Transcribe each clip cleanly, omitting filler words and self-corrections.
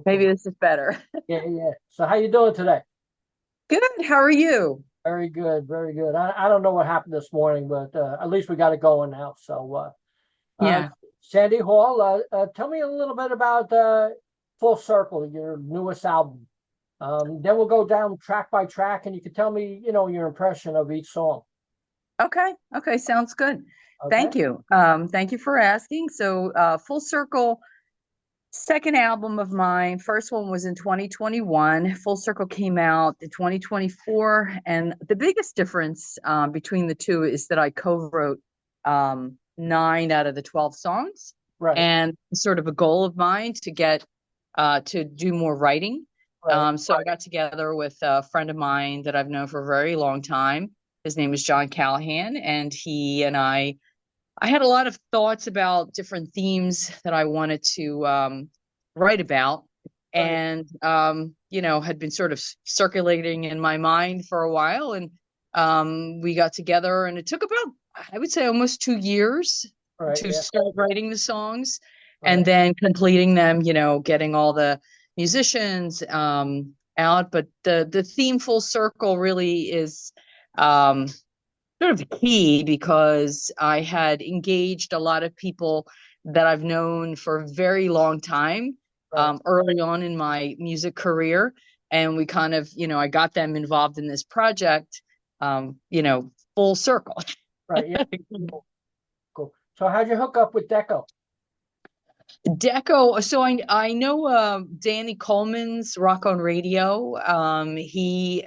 Maybe this is better. Yeah, yeah. So how you doing today? Good. How are you? Very good, very good. I don't know what happened this morning, but at least we got it going now. Uh, Yeah. Sandy Hall, tell me a little bit about Full Circle, your newest album. Then we'll go down track by track, and you can tell me, your impression of each song. Okay. Okay. Sounds good. Okay. Thank you. Thank you for asking. So, Full Circle, second album of mine. First one was in 2021. Full Circle came out in 2024. And the biggest difference between the two is that I co-wrote 9 out of the 12 songs. Right, And sort of a goal of mine to get to do more writing. right. So I got together with a friend of mine that I've known for a very long time. His name is John Callahan, and he and I had a lot of thoughts about different themes that I wanted to write about, Right. and had been sort of circulating in my mind for a while. And we got together, and it took about, I would say, almost 2 years Right, to yeah. start writing the songs, and Right. then completing them. Getting all the musicians out. But the theme Full Circle really is. Um, Sort of key because I had engaged a lot of people that I've known for a very long time, Right. early on in my music career. And we kind of, I got them involved in this project, full circle. Right. Yeah. Cool. Cool. So how'd you hook up with Deco? Deco. So I know Danny Coleman's Rock on Radio. He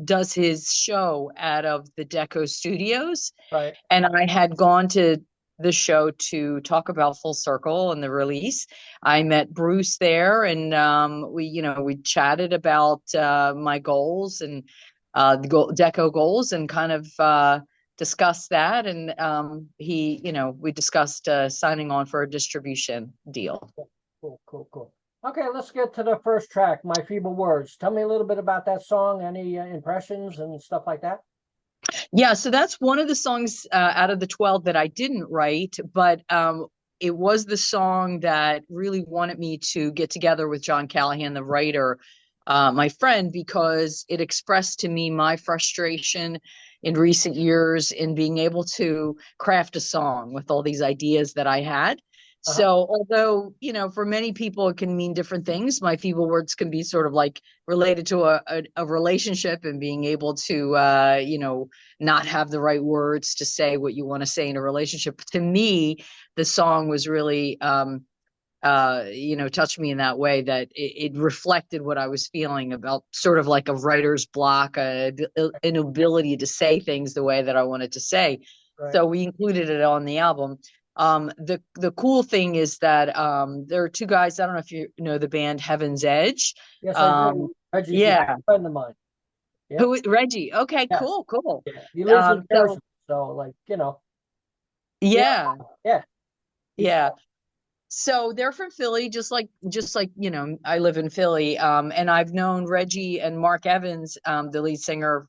does his show out of the Deco Studios, Right. and I had gone to the show to talk about Full Circle and the release. I met Bruce there, and we chatted about my goals and Deco goals, and kind of discussed that. And we discussed signing on for a distribution deal. Cool, cool, cool. Okay, let's get to the first track, My Feeble Words. Tell me a little bit about that song, any impressions and stuff like that? Yeah, so that's one of the songs out of the 12 that I didn't write, but it was the song that really wanted me to get together with John Callahan, the writer, my friend, because it expressed to me my frustration in recent years in being able to craft a song with all these ideas that I had. Uh-huh. So, although, for many people it can mean different things, my feeble words can be sort of like related to a relationship, and being able to, not have the right words to say what you want to say in a relationship. To me, the song was really touched me in that way, that it reflected what I was feeling about sort of like a writer's block, a inability to say things the way that I wanted to say. Right. So we included it on the album. The cool thing is that there are two guys. I don't know if you know the band Heaven's Edge. Yes, I do. Um, Reggie's a yeah. friend of mine. Yep. Who Reggie? Okay, Yeah. cool, cool. Yeah. He lives in So Jersey, so yeah, yeah, yeah. He's yeah. So they're from Philly, just like I live in Philly. And I've known Reggie and Mark Evans, the lead singer.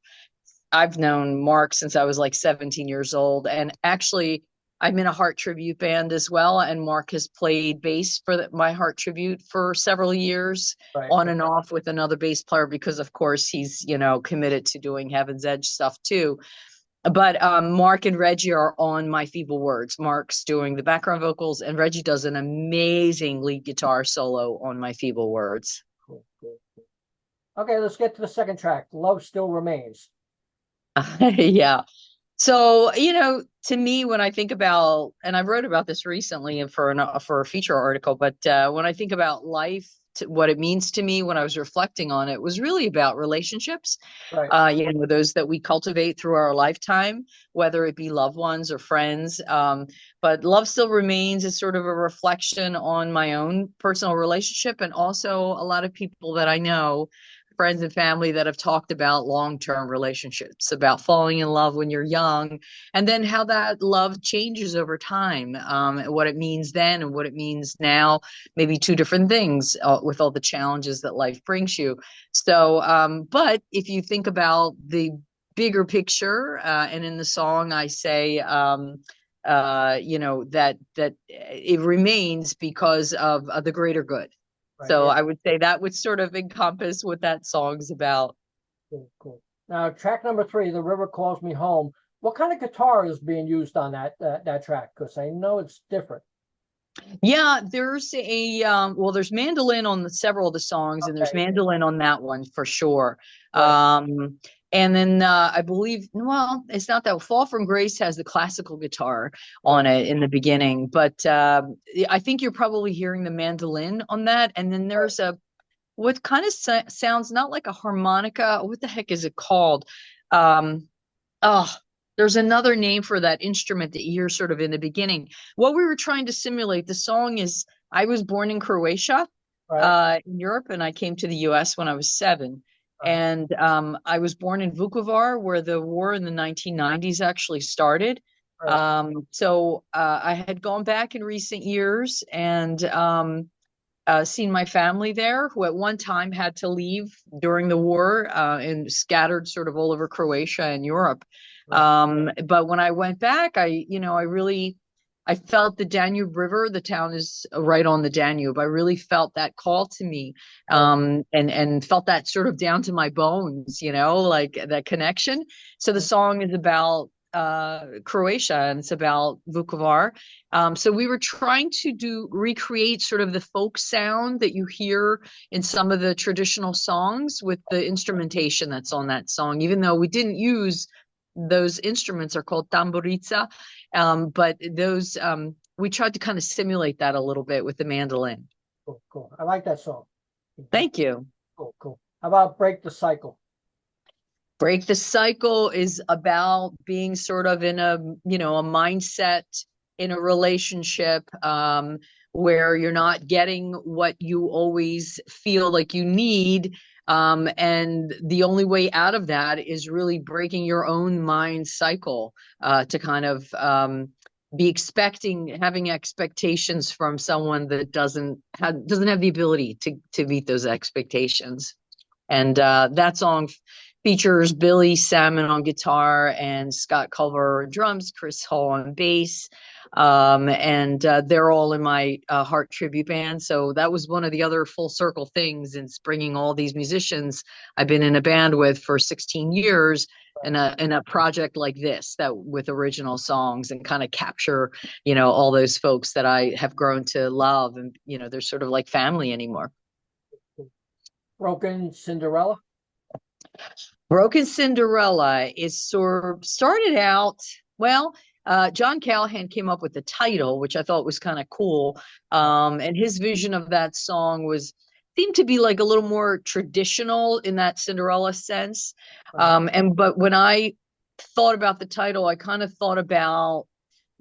I've known Mark since I was like 17 years old, and actually, I'm in a Heart Tribute band as well. And Mark has played bass for my Heart Tribute for several years, right. on and off with another bass player, because of course he's committed to doing Heaven's Edge stuff too. But Mark and Reggie are on My Feeble Words. Mark's doing the background vocals, and Reggie does an amazing lead guitar solo on My Feeble Words. Cool, cool, cool. Okay, let's get to the second track. Love Still Remains. Yeah. So, to me, when I think about, and I wrote about this recently for a feature article, but when I think about life, what it means to me, when I was reflecting on it, was really about relationships, Right. those that we cultivate through our lifetime, whether it be loved ones or friends. But Love Still Remains is sort of a reflection on my own personal relationship, and also a lot of people that I know, friends and family, that have talked about long-term relationships, about falling in love when you're young, and then how that love changes over time, what it means then and what it means now, maybe two different things, with all the challenges that life brings you. So, but if you think about the bigger picture, and in the song I say, that it remains because of the greater good. Right. So Yeah. I would say that would sort of encompass what that song's about. Cool. Cool. Now, track number three, "The River Calls Me Home." What kind of guitar is being used on that track? Because I know it's different. Yeah, there's a well, there's mandolin on several of the songs, and there's Okay. mandolin on that one for sure. Right. And then I believe, well, it's not that Fall from Grace has the classical guitar Right. on it in the beginning, but I think you're probably hearing the mandolin on that. And then Right. there's a what kind of sounds not like a harmonica. What the heck is it called? Um, Oh, there's another name for that instrument that you hear sort of in the beginning. What we were trying to simulate, the song is, I was born in Croatia, Right. in Europe, and I came to the US when I was 7. Uh-huh. And I was born in Vukovar, where the war in the 1990s actually started. Right. I had gone back in recent years and seen my family there, who at one time had to leave during the war and scattered sort of all over Croatia and Europe. Right. But when I went back, I felt the Danube River. The town is right on the Danube. I really felt that call to me, Right. and felt that sort of down to my bones, like that connection. So the song is about Croatia, and it's about Vukovar. So we were trying to recreate sort of the folk sound that you hear in some of the traditional songs with the instrumentation that's on that song, even though we didn't use those instruments are called tamburica. But those we tried to kind of simulate that a little bit with the mandolin. Cool. Cool. I like that song. Thank you. Cool. Cool. How about "Break the Cycle"? Break the cycle is about being sort of in a mindset in a relationship, where you're not getting what you always feel like you need. And the only way out of that is really breaking your own mind cycle, to kind of having expectations from someone that doesn't have the ability to meet those expectations. And that song features Billy Salmon on guitar and Scott Culver on drums, Chris Hall on bass. And they're all in my Heart tribute band. So that was one of the other full circle things in bringing all these musicians I've been in a band with for 16 years in a project like this, that with original songs, and kind of capture, all those folks that I have grown to love, and, they're sort of like family anymore. "Broken Cinderella"? Broken Cinderella is sort of started out, well, John Callahan came up with the title, which I thought was kind of cool. And his vision of that song seemed to be like a little more traditional in that Cinderella sense. But when I thought about the title, I kind of thought about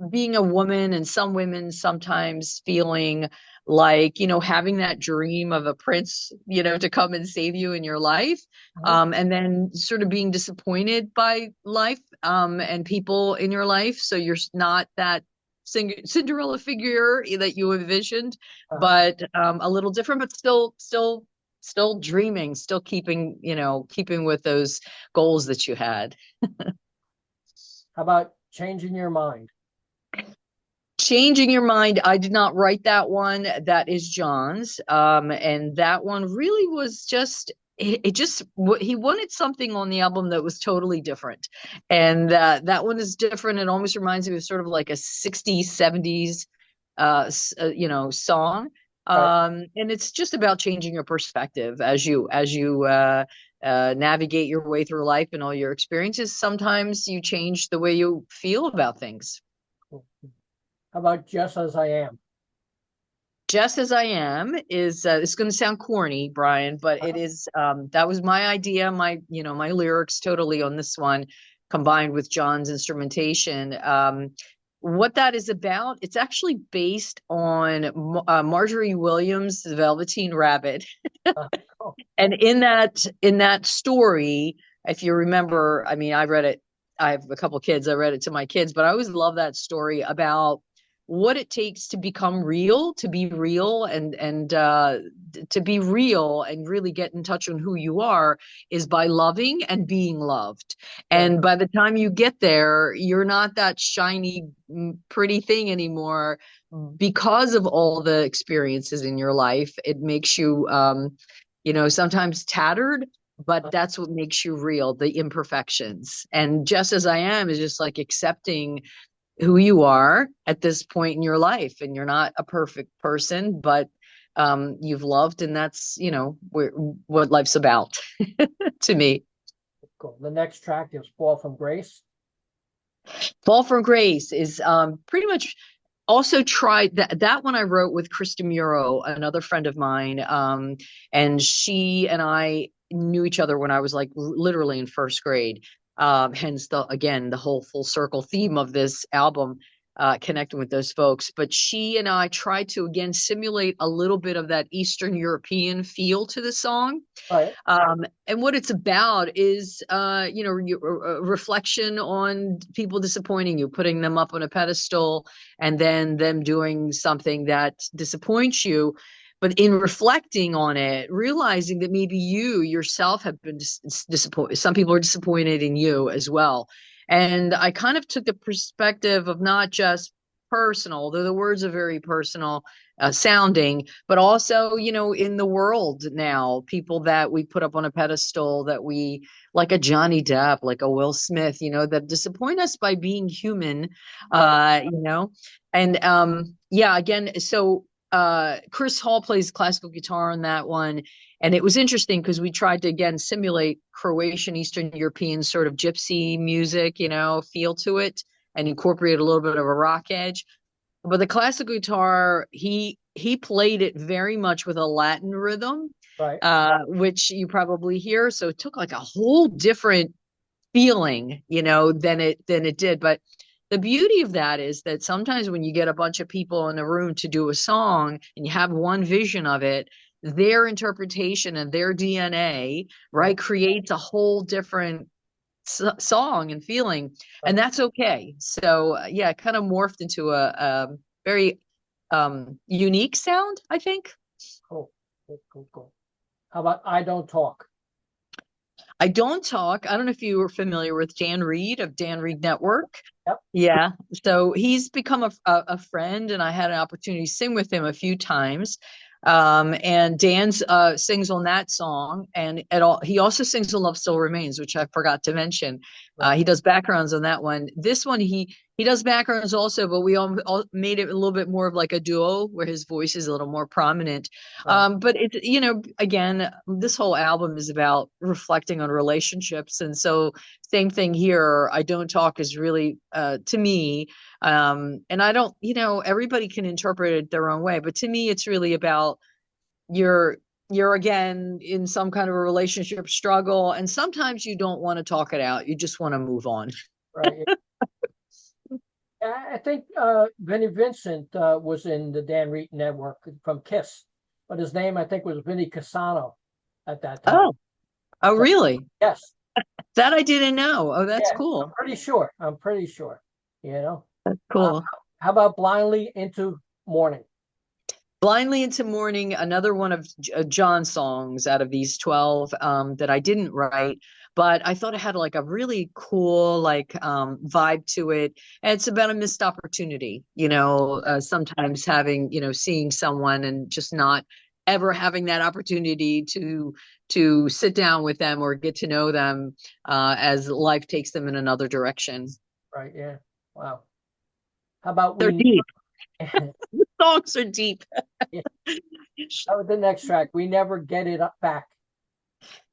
being a woman, and some women sometimes feeling like, having that dream of a prince, to come and save you in your life. And then sort of being disappointed by life, and people in your life. So you're not that Cinderella figure that you envisioned, but a little different, but still dreaming, still keeping with those goals that you had. How about "Changing Your Mind"? Changing Your Mind, I did not write that one. That is John's. And that one really was just, he wanted something on the album that was totally different. And that one is different. It almost reminds me of sort of like a 60s, 70s, song. Right. And it's just about changing your perspective as you navigate your way through life and all your experiences. Sometimes you change the way you feel about things. Cool. How about "Just As I Am"? Just As I Am is, it's going to sound corny, Brian, but it is, that was my idea, my lyrics totally on this one, combined with John's instrumentation. What that is about, it's actually based on Marjorie Williams' The Velveteen Rabbit. Oh, And in that story, if you remember, I mean, I read it. I have a couple kids. I read it to my kids, but I always love that story about what it takes to become real, to be real, and to be real and really get in touch on who you are is by loving and being loved. right. And by the time you get there, you're not that shiny, pretty thing anymore. because of all the experiences in your life, it makes you, sometimes tattered, but that's what makes you real, the imperfections. And just as I am is just like accepting who you are at this point in your life. And you're not a perfect person, but you've loved, and that's, what life's about to me. Cool. The next track is Fall from Grace. Fall from Grace is pretty much also tried that one I wrote with Krista Muro, another friend of mine. And she and I knew each other when I was like literally in first grade. Hence the whole full circle theme of this album, connecting with those folks. But she and I tried to again simulate a little bit of that Eastern European feel to the song. Right. And what it's about is, reflection on people disappointing you, putting them up on a pedestal, and then them doing something that disappoints you. But in reflecting on it, realizing that maybe you yourself have been disappointed. Some people are disappointed in you as well. And I kind of took the perspective of not just personal, though the words are very personal sounding, but also, in the world now, people that we put up on a pedestal, that we like a Johnny Depp, like a Will Smith, that disappoint us by being human, and again, so Chris Hall plays classical guitar on that one. And it was interesting because we tried to again simulate Croatian, Eastern European sort of gypsy music, feel to it, and incorporate a little bit of a rock edge. But the classical guitar, he played it very much with a Latin rhythm, Right. which you probably hear. So it took like a whole different feeling, than it did. But the beauty of that is that sometimes when you get a bunch of people in a room to do a song and you have one vision of it, their interpretation and their DNA, right, creates a whole different song and feeling, and that's okay. So it kind of morphed into a very unique sound, I think. Cool. Cool. How about I Don't Talk? I Don't Talk. I don't know if you were familiar with Dan Reed of Dan Reed Network. Yep. Yeah. So he's become a friend, and I had an opportunity to sing with him a few times. And Dan sings on that song, and he also sings on Love Still Remains, which I forgot to mention. He does backgrounds on that one. This one, he does backgrounds also, but we all made it a little bit more of like a duo where his voice is a little more prominent. But it's, again, this whole album is about reflecting on relationships. And so same thing here. I Don't Talk is really, to me, and I don't, everybody can interpret it their own way, but to me, it's really about you're again in some kind of a relationship struggle, and sometimes you don't want to talk it out. You just want to move on. Right. I think Vinnie Vincent was in the Dan Reed Network from Kiss, but his name I think was Vinnie Casano at that time. Oh, really? Yes. That I didn't know. Oh, that's cool. I'm pretty sure. That's cool. How about Blindly Into Morning? Blindly Into Morning, another one of John's songs out of these 12 that I didn't write, but I thought it had like a really cool vibe to it. And it's about a missed opportunity, sometimes having, seeing someone and just not ever having that opportunity to sit down with them or get to know them as life takes them in another direction. Right. Yeah. Wow. How about They're deep. The songs are deep. Yeah. The next track, We Never Get It Back.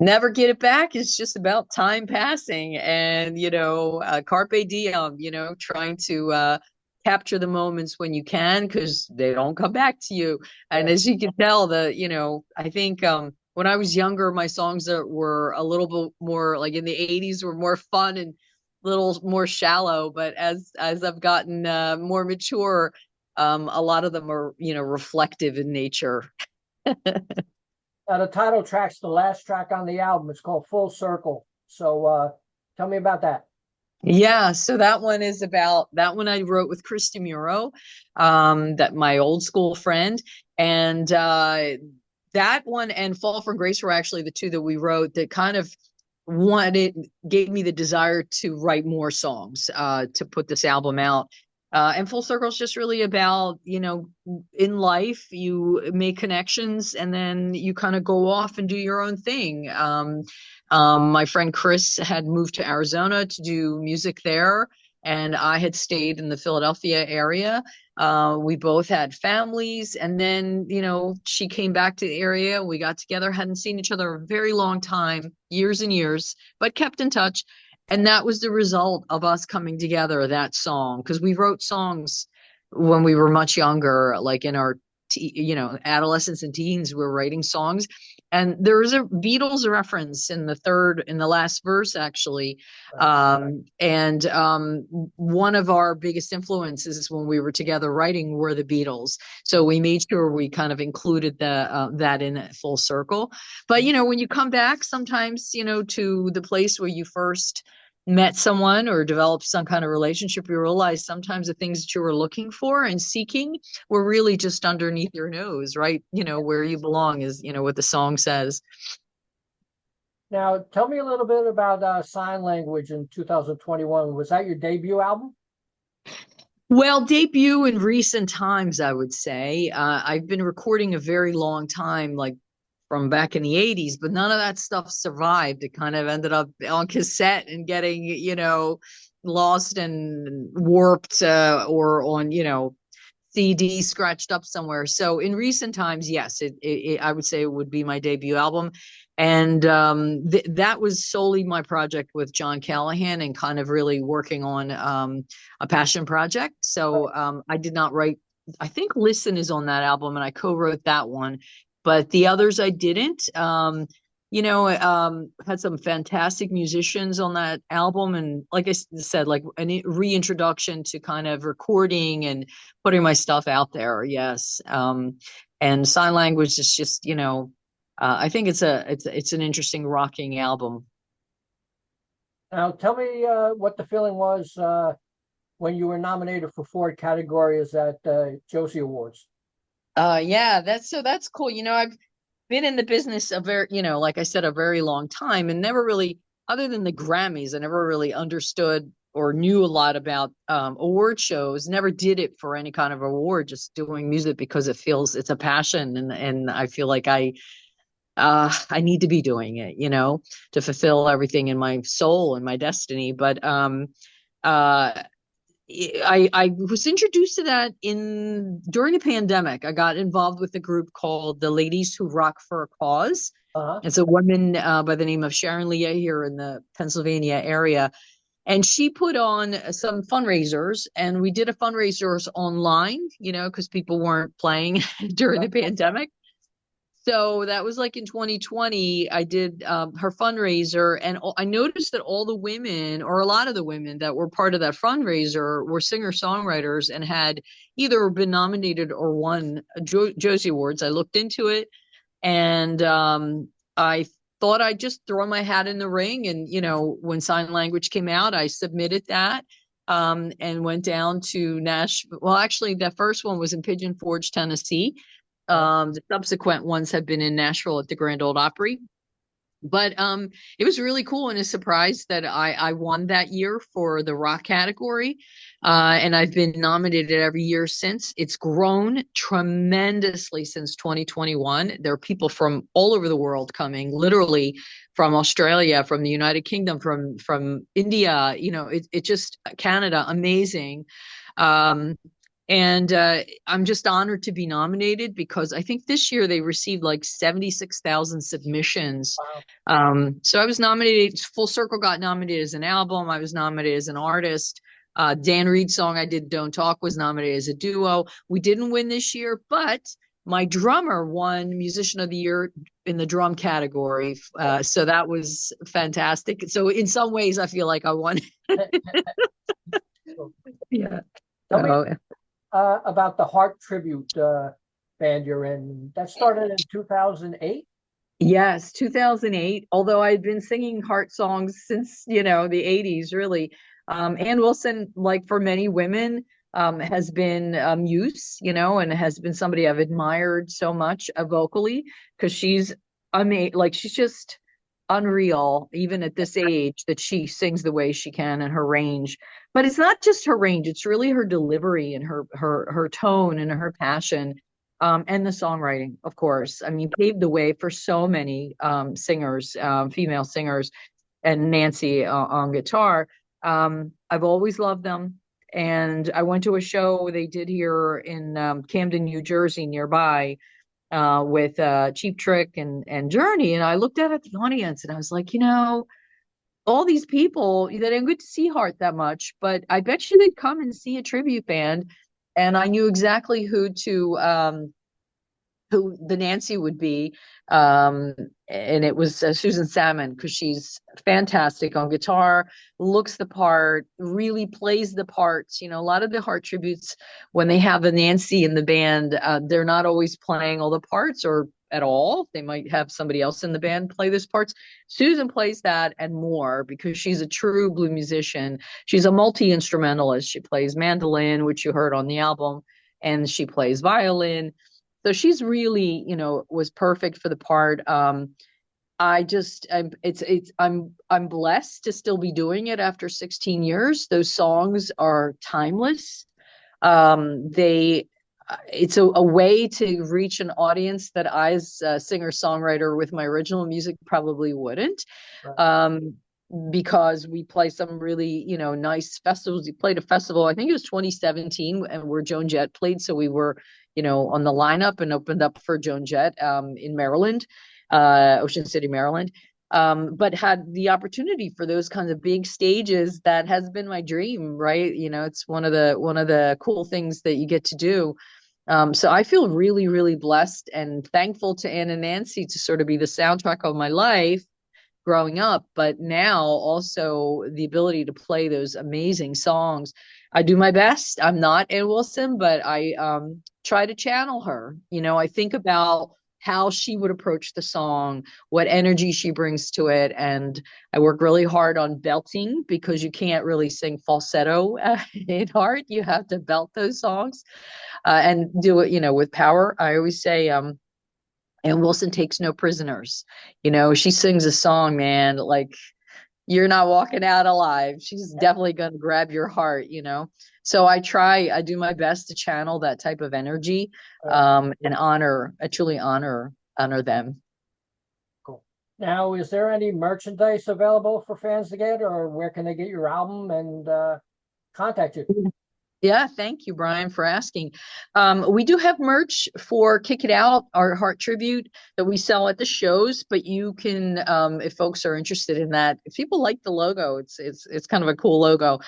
Never get it back is just about time passing and, carpe diem, trying to capture the moments when you can, because they don't come back to you. And as you can tell, I think when I was younger, my songs that were a little bit more like in the 80s were more fun and a little more shallow. But as I've gotten more mature, a lot of them are, reflective in nature. The title track's the last track on the album. It's called Full Circle. So tell me about that. Yeah, so that one I wrote with Krista Muro, that my old school friend. And that one and Fall from Grace were actually the two that we wrote that kind of gave me the desire to write more songs, to put this album out. And Full Circle is just really about, you know, in life, you make connections and then you kind of go off and do your own thing. My friend Chris had moved to Arizona to do music there, and I had stayed in the Philadelphia area. We both had families, and then, you know, she came back to the area. We got together, hadn't seen each other a very long time, years and years, but kept in touch. And that was the result of us coming together, that song, because we wrote songs when we were much younger, like in our, you know, adolescence and teens, we were writing songs. And there is a Beatles reference in the last verse, actually. One of our biggest influences when we were together writing were the Beatles. So we made sure we kind of included that in Full Circle. But, you know, when you come back sometimes, you know, to the place where you first met someone or developed some kind of relationship, you realize sometimes the things that you were looking for and seeking were really just underneath your nose, right? You know, where you belong is, you know, what the song says. Now, tell me a little bit about Sign Language in 2021. Was that your debut album? Well, debut in recent times, I would say. I've been recording a very long time, like from back in the 80s, but none of that stuff survived. It kind of ended up on cassette and getting, you know, lost and warped, or on, you know, CD scratched up somewhere. So in recent times, yes, I would say it would be my debut album. And that was solely my project with John Callahan and kind of really working on a passion project. So I did not write, I think Listen is on that album and I co-wrote that one, but the others I didn't. You know, had some fantastic musicians on that album. And like I said, like a reintroduction to kind of recording and putting my stuff out there. Yes. And Sign Language is just, you know, I think it's an interesting rocking album. Now, tell me what the feeling was when you were nominated for 4 categories at Josie Awards. Yeah, that's cool. You know, I've been in the business a very, you know, like I said, a very long time, and never really, other than the Grammys, I never really understood or knew a lot about award shows. Never did it for any kind of award, just doing music because it's a passion, and I feel like I need to be doing it, you know, to fulfill everything in my soul and my destiny. But uh I was introduced to that in during the pandemic. I got involved with a group called the Ladies Who Rock for a Cause. Uh-huh. It's a woman by the name of Sharon Leah here in the Pennsylvania area. And she put on some fundraisers, and we did a fundraisers online, you know, because people weren't playing during the pandemic. So that was like in 2020. I did her fundraiser, and I noticed that all the women, or a lot of the women that were part of that fundraiser, were singer-songwriters and had either been nominated or won Josie Awards. I looked into it, and I thought I'd just throw my hat in the ring. And, you know, when Sign Language came out, I submitted that. And went down to Nashville. Well, actually, the first one was in Pigeon Forge, Tennessee. The subsequent ones have been in Nashville at the Grand Ole Opry. But it was really cool and a surprise that I won that year for the rock category. And I've been nominated every year since. It's grown tremendously since 2021. There are people from all over the world coming, literally from Australia, from the United Kingdom, from India, you know, it just Canada, amazing. Um, and I'm just honored to be nominated because I think this year they received like 76,000 submissions. Wow. So I was nominated, Full Circle got nominated as an album. I was nominated as an artist. Dan Reed's song I did, Don't Talk, was nominated as a duo. We didn't win this year, but my drummer won Musician of the Year in the drum category. So that was fantastic. So in some ways, I feel like I won. Yeah. Tell me Oh, about the Heart Tribute band you're in. That started in 2008. yes, 2008. Although I'd been singing heart songs since, you know, the 80s, really. Ann Wilson, like for many women, has been a muse, you know, and has been somebody I've admired so much vocally because she's amazing. Like she's just unreal, even at this age, that she sings the way she can and her range. but it's not just her range, it's really her delivery and her tone and her passion, and the songwriting, of course. I mean, paved the way for so many singers, female singers, and Nancy on guitar. I've always loved them. And I went to a show they did here in Camden, New Jersey, nearby, with Cheap Trick and Journey. And I looked at the audience and I was like, all these people that I didn't get to see Heart that much, but I bet you they'd come and see a tribute band. And I knew exactly who the Nancy would be. And it was Susan Salmon, because she's fantastic on guitar, looks the part, really plays the parts. A lot of the Heart tributes, when they have a Nancy in the band, they're not always playing all the parts or at all. They might have somebody else in the band play those parts. Susan plays that and more, because she's a true blue musician. She's a multi-instrumentalist. She plays mandolin, which you heard on the album, and she plays violin. So she's really, was perfect for the part. I'm blessed to still be doing it after 16 years. Those songs are timeless. It's a way to reach an audience that I, as a singer-songwriter with my original music, probably wouldn't. Right. Because we play some really, nice festivals. We played a festival, I think it was 2017, and where Joan Jett played. So we were, on the lineup and opened up for Joan Jett in Maryland, Ocean City, Maryland. But had the opportunity for those kinds of big stages. That has been my dream, right? It's one of the cool things that you get to do. So I feel really, really blessed and thankful to Ann and Nancy to sort of be the soundtrack of my life growing up, but now also the ability to play those amazing songs. I do my best. I'm not Ann Wilson, but I try to channel her. I think about how she would approach the song, what energy she brings to it. And I work really hard on belting, because you can't really sing falsetto in Heart. You have to belt those songs and do it, with power. I always say, and Wilson takes no prisoners. She sings a song, man, like you're not walking out alive. She's definitely going to grab your heart, So I do my best to channel that type of energy, and truly honor them. Cool. Now, is there any merchandise available for fans to get, or where can they get your album and contact you? Yeah, thank you, Brian, for asking. We do have merch for Kick It Out, our Heart tribute, that we sell at the shows. But you can, if folks are interested in that, if people like the logo, it's kind of a cool logo.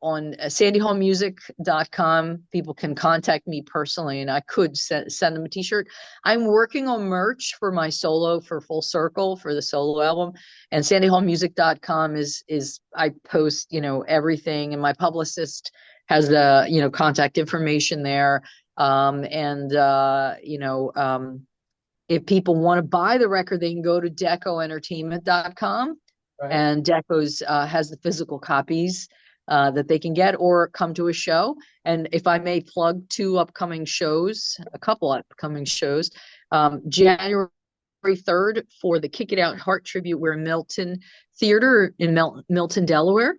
On sandyhallmusic.com, people can contact me personally, and I could send them a t-shirt. I'm working on merch for my solo, for Full Circle, for the solo album, and sandyhallmusic.com is I post everything, and my publicist has the contact information there. If people want to buy the record, they can go to decoentertainment.com. Right. And Deco's has the physical copies that they can get, or come to a show. And if I may plug a couple upcoming shows, January 3rd for the Kick It Out Heart tribute, we're in Milton Theater in Milton, Delaware.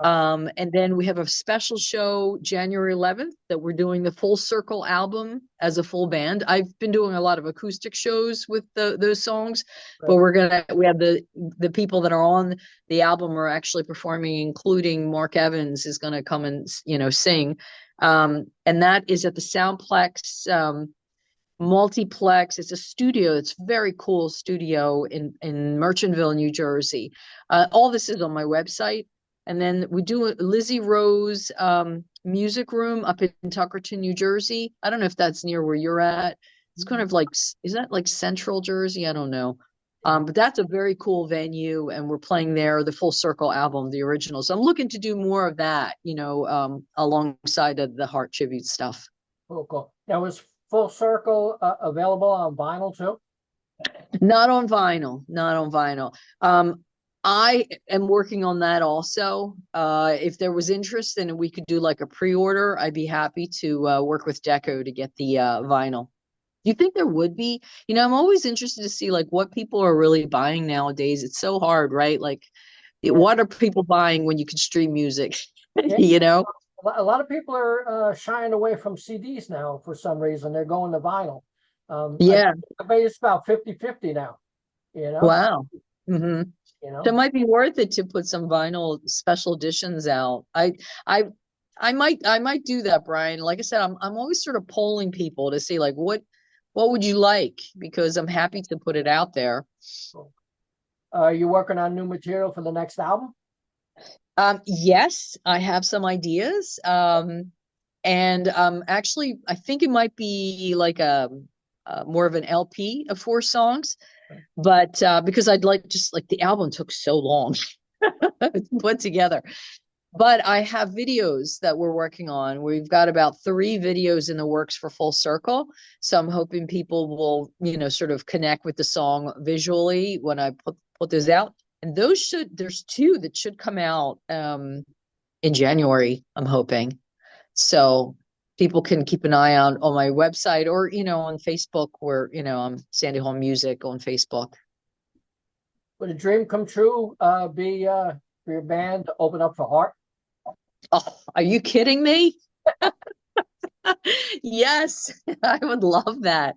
And then we have a special show January 11th that we're doing the Full Circle album as a full band. I've been doing a lot of acoustic shows with those songs, but we have the people that are on the album are actually performing, including Mark Evans is going to come and sing. And that is at the Soundplex Multiplex. It's a studio. It's a very cool studio in Merchantville, New Jersey. All this is on my website. And then we do Lizzie Rose Music Room up in Tuckerton, New Jersey. I don't know if that's near where you're at. It's kind of like, is that like Central Jersey? I don't know. But that's a very cool venue, and we're playing there the Full Circle album, the original. So I'm looking to do more of that, alongside of the Heart tribute stuff. Cool. Now, is Full Circle available on vinyl too? Not on vinyl. I am working on that also. If there was interest and we could do like a pre-order, I'd be happy to work with Deco to get the vinyl. Do you think there would be? I'm always interested to see like what people are really buying nowadays. It's so hard, right? Like Yeah. What are people buying when you can stream music? Yeah. You know? A lot of people are shying away from CDs now for some reason. They're going to vinyl. Yeah. I bet it's about 50-50 now, you know? Wow. Hmm. You So it know? might be worth it to put some vinyl special editions out. I, I might do that, Brian. Like I said, I'm always sort of polling people to see like what would you like? Because I'm happy to put it out there. Are you working on new material for the next album? Yes, I have some ideas. And actually, I think it might be like a more of an LP of 4 songs, but because I'd like just like the album took so long to put together. But I have videos that we're working on. We've got about 3 videos in the works for Full Circle. So I'm hoping people will, sort of connect with the song visually when I put those out. And there's 2 that should come out in January, I'm hoping. So people can keep an eye out on my website or, on Facebook where, I'm Sandy Hall Music on Facebook. Would a dream come true be for your band to open up for Heart? Oh, are you kidding me? Yes, I would love that.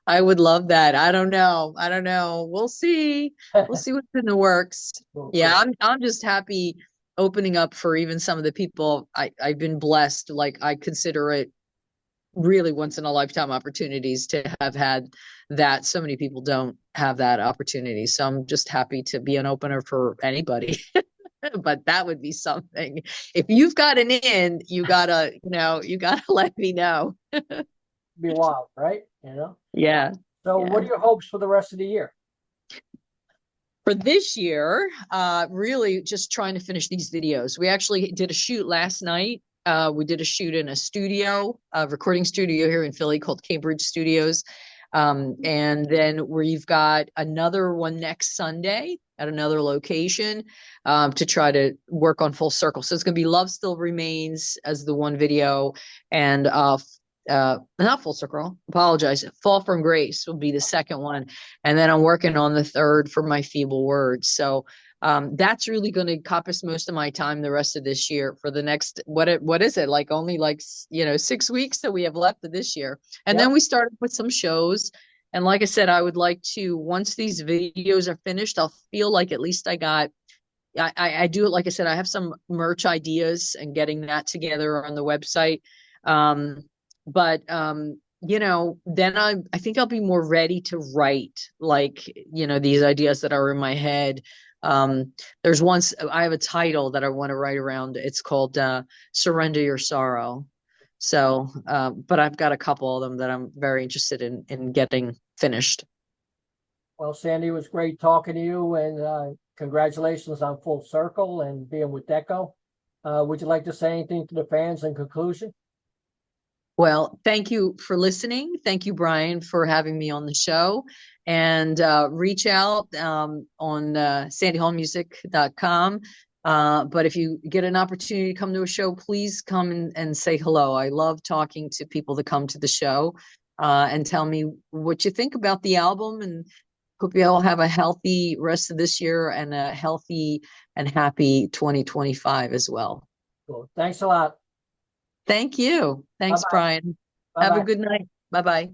I would love that. I don't know. I don't know. We'll see. We'll see what's in the works. Cool, Yeah, cool. I'm just happy opening up for even some of the people I've been blessed. Like I consider it really once in a lifetime opportunities to have had that. So many people don't have that opportunity. So I'm just happy to be an opener for anybody. But that would be something. If you've got an in, you gotta let me know. Be wild, right? You know? Yeah. So what Yeah. are your hopes for the rest of the year? For this year, really just trying to finish these videos. We actually did a shoot last night. We did a shoot in a studio, a recording studio here in Philly called Cambridge Studios. And then we've got another one next Sunday at another location to try to work on Full Circle. So it's going to be Love Still Remains as the one video, and not Full Circle, apologize. Fall from Grace will be the second one. And then I'm working on the third for my feeble words. So that's really going to encompass most of my time the rest of this year for the next what is it, like only like 6 weeks that we have left of this year, and Yep. then we started with some shows. And like I said, I would like to, once these videos are finished, I'll feel like at least I do it. Like I said, I have some merch ideas and getting that together on the website. But then I think I'll be more ready to write, like, these ideas that are in my head. There's once I have a title that I want to write around. It's called Surrender Your Sorrow. So, but I've got a couple of them that I'm very interested in getting finished. Well, Sandy, it was great talking to you, and congratulations on Full Circle and being with Deco. Would you like to say anything to the fans in conclusion? Well, thank you for listening. Thank you, Brian, for having me on the show. And reach out on sandyhallmusic.com. But if you get an opportunity to come to a show, please come and say hello. I love talking to people that come to the show and tell me what you think about the album. And hope you all have a healthy rest of this year and a healthy and happy 2025 as well. Cool. Thanks a lot. Thank you. Thanks, Bye-bye. Brian. Have a Bye-bye. good night. Bye bye.